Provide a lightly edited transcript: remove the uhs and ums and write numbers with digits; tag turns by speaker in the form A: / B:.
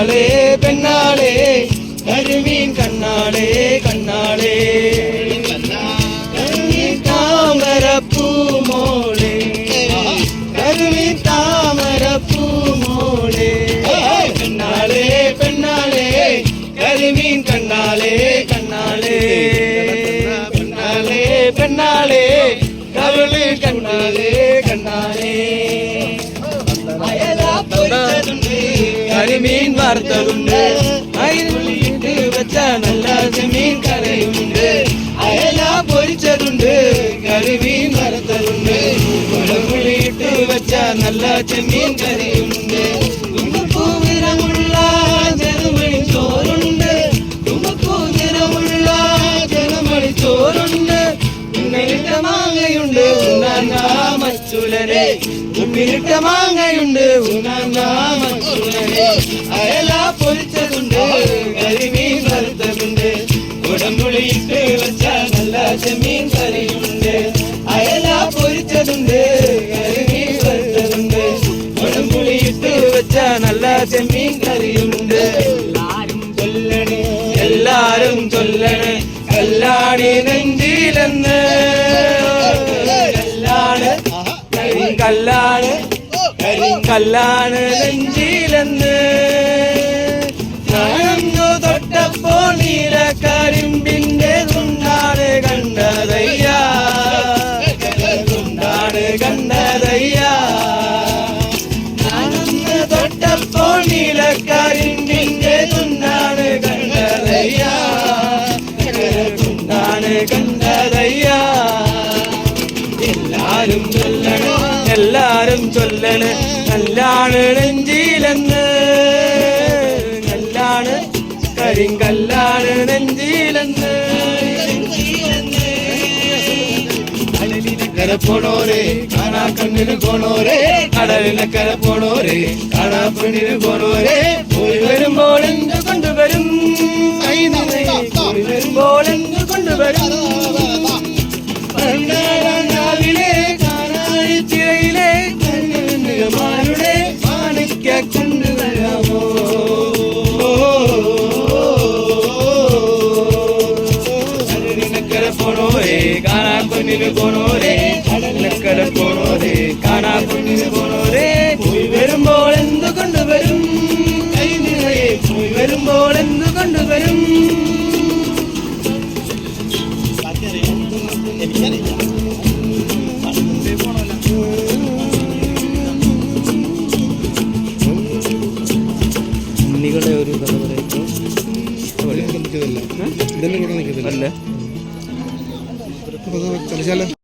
A: പെണ്ണാളെ കരിമീൻ കണ്ണാളെ കണ്ണാളെ കരിമീൻ താമരപ്പൂമോളെ കരിമീൻ താമരപ്പൂമോളെ പെണ്ണാളെ പെണ്ണാളെ കരിമീൻ കണ്ണാളെ കണ്ണാളെ പെണ്ണാളെ പെണ്ണാളെ കവിള് കണ്ണാളെ കണ്ണാളെ കരിമീൻ വറുത്തതുണ്ട് അയിലിട്ട് വെച്ച നല്ല ചെമ്മീൻ കറിയുണ്ട് അയല പൊരിച്ചതുണ്ട് കരിമീൻ വറുത്തതുണ്ട് മുളകുളിയിട്ട് വെച്ച നല്ല ചെമ്മീൻ കറിയുണ്ട് തുമ്പപ്പൂ നിറമുള്ള ചെറുമണി ചോറുണ്ട് തുമ്പപ്പൂ നിറമുള്ള ചെറുമണി ചോറുണ്ട് ഉണ്ണിട്ട മാങ്ങയുണ്ട് മച്ചുലരെ ഉണ്ണിട്ട മാങ്ങയുണ്ട് മച്ചുലരെ അയല പൊരിച്ചതുണ്ട് കരിമീൻ വറുത്തതുണ്ട് കുടംപുളിയിട്ട് വെച്ച നല്ല ചെമ്മീൻ കറിയുണ്ട് അയല പൊരിച്ചതുണ്ട് കരിമീൻ വറുത്തതുണ്ട് കുടംപുളിയിട്ട് വെച്ച നല്ല ചെമ്മീൻ കറിയുണ്ട് എല്ലാരും ചൊല്ലണേ കല്ലാണി നെഞ്ചിലെന്ന് കല്ലാണ് കരിങ്കല്ലാണ് നെഞ്ചിലെന്ന് ഞാനൊന്നു തൊട്ടപ്പോൾ നീലക്കരിമ്പിന്റെ തുണ്ടാണ് കണ്ടതയ്യ തുണ്ടാണ് കണ്ടതയ്യ ഞാനൊന്ന് തൊട്ടപ്പോൾ നീലക്കരിമ്പിന്റെ തുണ്ടാണ് കണ്ടതയ്യ തുണ്ടാണ് കണ്ടതയ്യ എല്ലാരും ചൊല്ലണേ എല്ലാരും ചൊല്ലണേ കല്ലാണ് നെഞ്ചിലെന്ന് കല്ലാണ് കരിങ്കല്ലാണ് നെഞ്ചിലെന്ന് കടലിനക്കര പോണോരെ കാണാ കണ്ണിന് പോണോരെ കടലിനക്കര പോണോരെ കാണാ പെണ്ണിന് പോണോരെ പോയി വരുമ്പോൾ എന്ത് കൊണ്ടുവരും പോയി വരുമ്പോൾ എന്ത് കൊണ്ടുവരും ചിറയിലെ കണ്ണുമാരുടെ മാണിക്ക കൊണ്ടുവരാമോ കടലിനക്കര പോണോരെ കാണാ പെണ്ണിന് പോണോരെ കടലിനക്കര പോണോരെ കാണാ പെണ്ണിന് പോണോരെ പോയി വരുമ്പോൾ എന്ത് കൊണ്ടുവരും കൈ നിറയെ പോയി വരുമ്പോൾ എന്ത് കൊണ്ടുവരും ഉണ്ണികളുടെ ഒരു കഥ പറയുമ്പോൾ ഇതെല്ലാം കൂടെ നിൽക്കുന്നില്ല